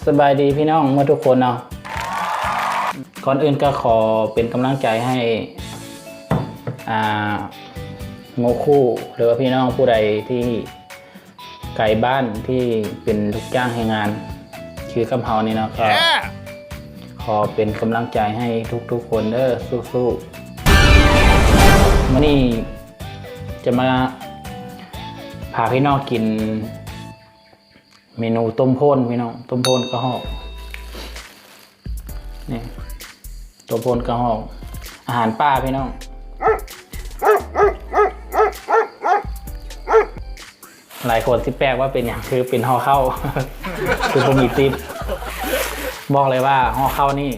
สบายดีพี่น้องเมื่อทุกคนเนาะก่อนอื่นก็ขอเป็นกำลังใจให้โมคู่หรือว่าพี่น้องผู้ใดที่ไกลบ้านที่เป็นลูกจ้างให้งานคือกำเฮานี่เนาะก็ขอเป็นกำลังใจให้ทุกๆคนเด้อสู้ๆมื้อนี้จะมาพาพี่น้องกินเมนูต้มโพนพี่น้องต้มโพนกระหอกนี่ต้มโพนกระหอกอาหารป่าพี่น้องหลายคนที่แปลกว่าเป็นอย่างคือเป็นห่อข้าว คือผมมีติ๊บบอกเลยว่าห่อข้าวนี่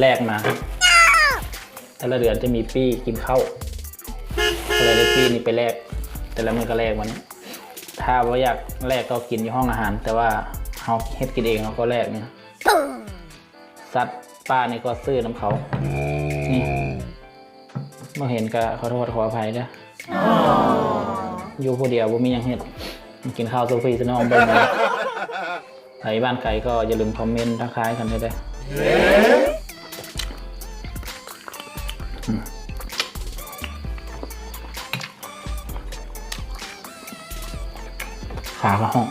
แลกมาแต่ละเดือนจะมีปี้กินข้าวอะไรได้ปี้นี่ไปแลกแต่ละมือก็แลกวันนี้ถ้าว่าอยากแลกก็กินในห้องอาหารแต่ว่าเขาเฮ็ดกินเองเขาก็แลกเนี่ยสัตว์ป้านี่ก็ซื้อน้ำเขานี่เมื่อเห็นก็ขอโทษขออภัยนะอยู่ผู้เดียวบ่มียังเฮ็ดกินข้าวโซฟีสนองเบิ่งนะใครบ้านไกลก็อย่าลืมคอมเมนต์ทักทายกันด้วยขาก็ห้อง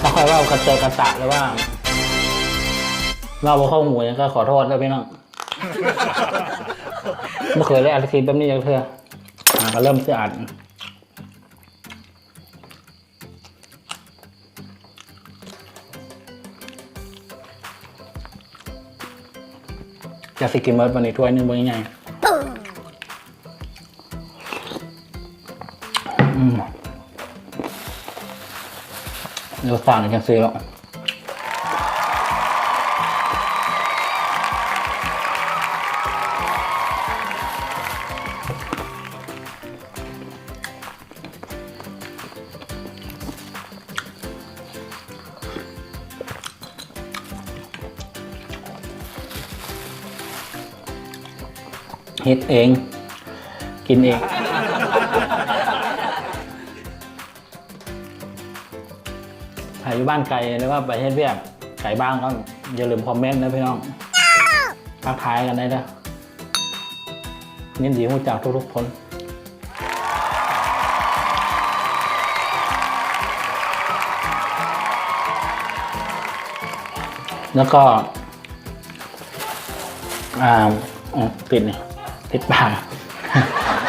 ถ้าใครว่ากระเจอกระตะหรือว่าเราบ่เข้าหมูก็ขอโทษแล้วพี่น้องไม่เคยได้อัดคลิปแบบนี้อย่างเธอก็เริ่มจะอัดจะสิกินเมิร์ดวันนี้ถ้วยนึงเป็นยังไงเดี๋ยวสั่งกันซื้อแล้วเฮ็ดเองกินเองถ่ายอยู่บ้านไกลหรือว่าไปเฮ็ดเวียกไกลบ้างก็อย่าลืมคอมเมนต์นะพี่น้องทักทายกันได้นะยินดีรู้จักทุกๆคนแล้วก็ติดนี่ติดปาก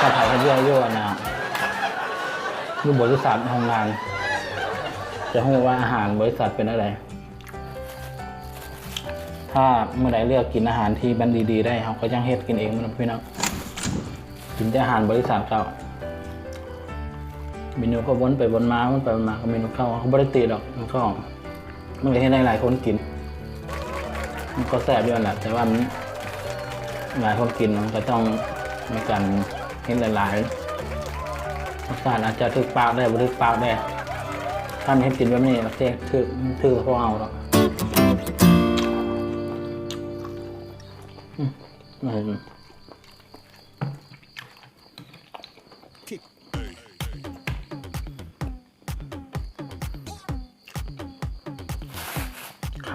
ก็ถ่ายกันเยอะๆนะดูบริษัททำงานจะรู้ว่าอาหารบริษัทเป็นอะไรถ้าเมื่อใดเลือกกินอาหารที่มันดีๆได้เขาก็ยังเฮ็ดกินเองมันพี่น้องกินแต่อาหารบริษัทเก่าเมนูก็วนไปวนมาก็เมนูเข้าเขาบริตีหรอกมันก็มันเลยให้ได้หลายคนกินมันก็แซ่บด้วยแหละแต่ว่ามันหลายคนกินมันก็ต้องมีการเห็นหลายๆรสชาติอาจจะถึกปากได้บ่ถึกปากได้ถ้าไม่ให้กินแบบนี้โอเคถือพวกเอาหรอกข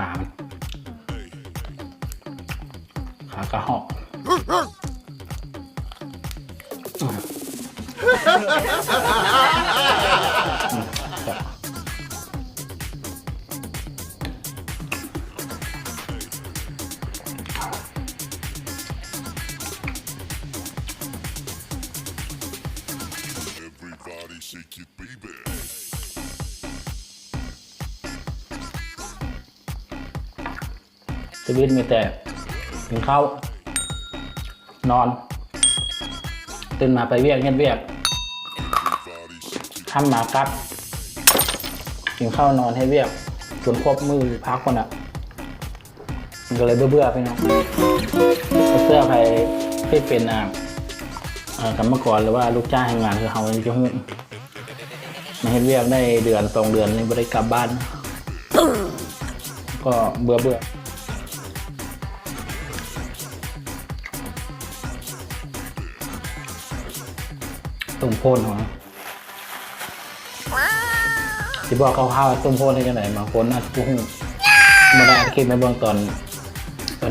ากระหอกชีวิตมีแต่กินข้าวนอนตื่นมาไปเวียกเงียบเวียกทำมาครับกินข้าวนอนให้เวียกจนครบมือพักคนอ่ะมันก็เลยเบื่อไปเนาะเสื้อใครที่เป็นกรรมกรหรือว่าลูกจ้างทำงานคือเขาจะหุ้นมาให้เวียกได้เดือน2 เดือนนี่ไม่ได้กลับบ้านก็เบื่อ ต้มโพ่นของที่บอกข้าวๆต้มโพ่นได้ยังไงบางคนน่าจะพูดมาได้คลิปในเบื้องตอน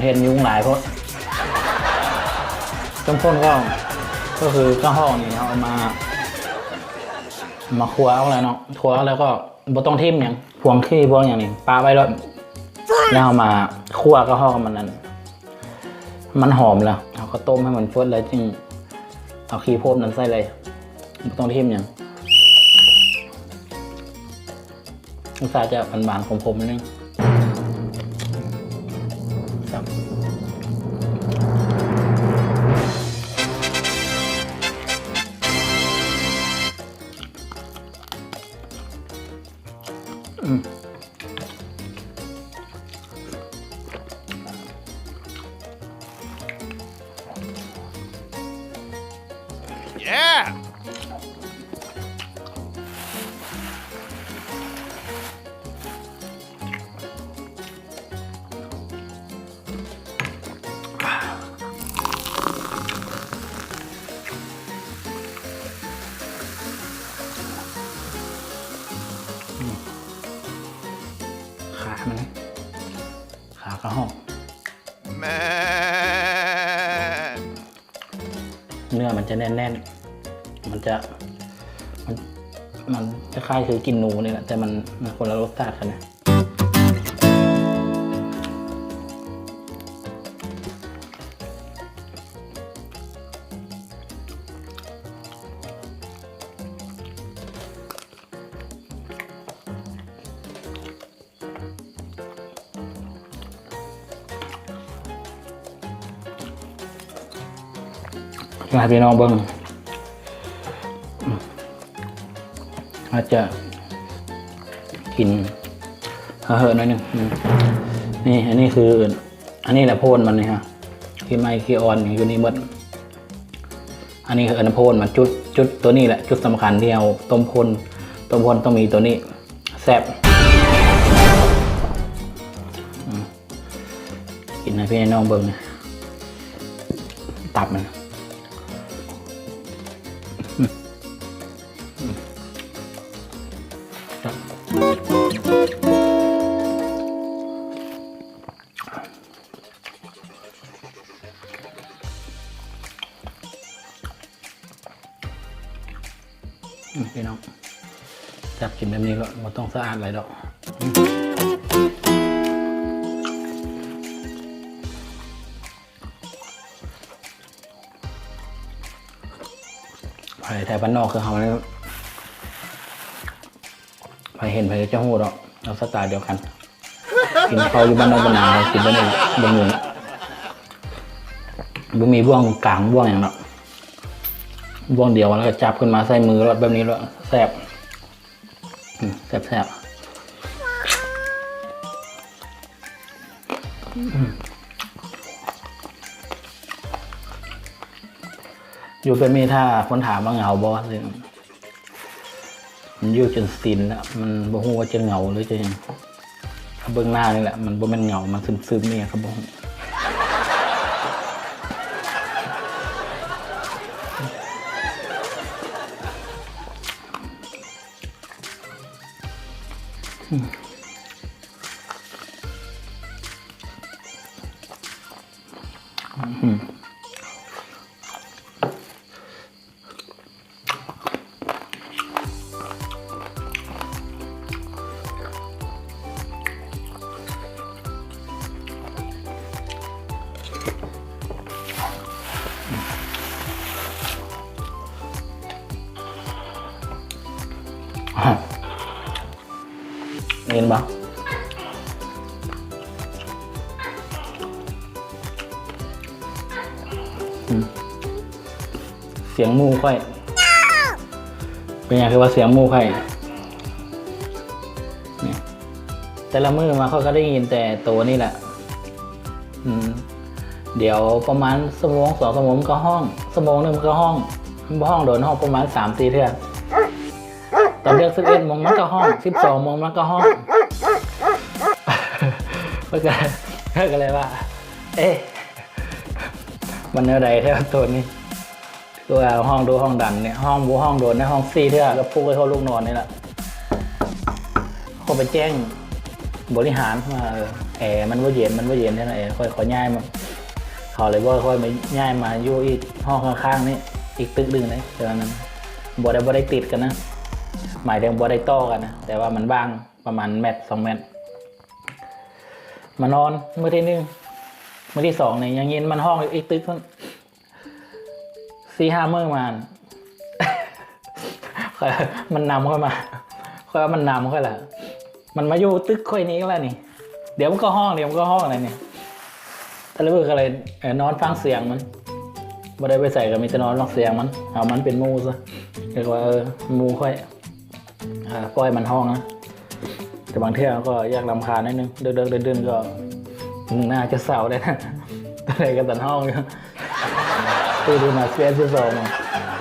เห็นยุ่งหลายเพราะต้มโพ่นก็คือข้าวห้องนี่เอามาคั่วเอาอะไรเนาะคั่วแล้วก็บ่ต้องทิ่มอย่างพวงขี้พวงอย่างนี้ปลาไว้แล้วเอามาคั่วข้าวห้องมันนั้นมันหอมแล้วเอาข้าวต้มให้มันฟดแล้วจึงเอาขี้โพดนั้นใส่เลยบ่ต้องทิ่มอย่างอุตส่าห์จะหวานๆขมๆนิดนึงครับYeah! ขามันขากระหอก Man! เนื้อมันจะแน่นๆมันจะคล้ายคือกินหนูนี่แหละแต่มันคนละรสชาติกันนะมาพี่น้องเบิ้งอาจจะกินเหอะหน่อยหนึ่งนี่อันนี้คืออันนี้แหละโพนมันนี่ฮะขี้ไม้ขี้อ่อนอยู่นี่หมดอันนี้คืออันโพนมันจุดตัวนี้แหละจุดสำคัญที่เอาต้มโพนต้องมีตัวนี้แซ่บกินให้พี่น้องเบิ้งตับมันพี่น้องจับกินแบบนี้ก็ไม่ต้องสะอาดอะไรดอกไผ่แถวบ้านนอกคือเขาเนี่ยไผ่เห็นไผ่จะหูดอกเราสไตล์เดียวกันกินเขาอยู่บ้านนอกบ้านนากินบ้านนี้บางเมืองบุมีบ่วงกลางบ่วงอย่างเนาะบ่วงเดียวแล้วก็จับขึ้นมาใส่มือแล้วแบบนี้แล้วแซ่บแซ่บอยู่เป็นมีท่าคนถามว่าเหงาบอสเลยมันอยู่จนสิ้นแล้วมันบ่ฮู้ว่าจะเหงาหรือจะยังเบื้องหน้านี่แหละมันบ่แม่นเหงามันซึมๆนี่ครับบ่เห็นปะเสียงมูค่อยเป็นอย่างคือว่าเสียงมูค่อยนี่แต่ละมือมาเขาก็ได้ยินแต่ตัวนี่แหละเดี๋ยวประมาณ2 ชั่วโมงก็ห้อง1 ชั่วโมงก็ห้องโดนห้องประมาณ3-4 เทื่อตอนเรียก11 โมงมันก็ห้อง12 โมงมันก็ห้องก็เลยว่าเอ๊ะมันอะไรแท้ตัวนี้ ตัวห้องดูห้องดันเนี่ยห้องบูห้องโดนในห้องซีเท่ากับปุ๊กให้เขาลูกนอนนี่แหละเขาไปแจ้งบริหารมาแอร์มันว่าเย็นใช่ไหมแอร์ค่อยย้ายมาเขาเลยว่าค่อยมาย้ายมาอยู่อีกห้องข้างๆนี่อีกตึกดึงเลยแต่ว่านั้นบ่ได้ติดกันนะหมายถึงบ่ได้ต่อกันนะแต่ว่ามันว่างประมาณ1 เมตร 2 เมตรมานอนมื้อที่ 1มื้อที่ 2เนี่ยยังเย็นมันห้องอีกตึก4-5 มื้อมามันนำค่อยมาค่อยว่ามันนำค่อยแหละมันมาอยู่ตึกค่อยนี้ก็แล้วนี่เดี๋ยวมันก็ห้องอะไรเนี่ยแต่ละเมื่อก็เลยนอนฟังเสียงมันบ่ได้ไปใส่ก็มีแต่นอนฟังเสียงมันเอามันเป็นมูซะเรียกว่ามูค่อยปล่อยมันห้องนะแต่บางเที่ยวก็อยากรำคาญนิดนึงเดินก็น่าจะเศร้าได้นะอะไรกันแต่ห้องอยู่ดูมาเสียที่สอง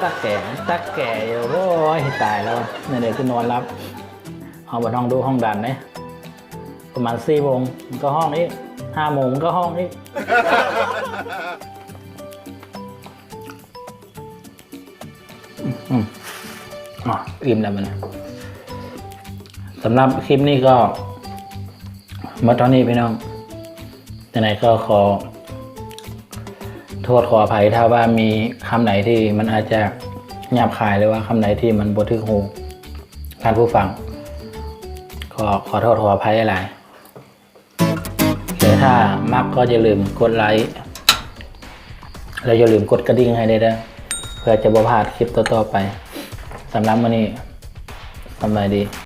ตักแก่อยู่โอ้ยตายแล้วเนี่ยคือนอนรับเอาบนห้องดูห้องดันเนี่ยประมาณ4 โมงก็ห้องนี้5 โมงก็ห้องนี้อิ่มแล้วมันสำหรับคลิปนี้ก็มาตอนนี้พี่น้องไหนก็ขอโทษขออภัยถ้าว่ามีคำไหนที่มันอาจจะหยาบคายหรือว่าคำไหนที่มันบ่ถึกหูท่านผู้ฟังก็ขอโทษขออภัยหลายแต่ถ้ามักก็อย่าลืมกดไลค์แล้วอย่าลืมกดกระดิ่งให้ด้วยเพื่อจะบ่พลาดคลิปต่อๆไปสำหรับวันนี้สบายดี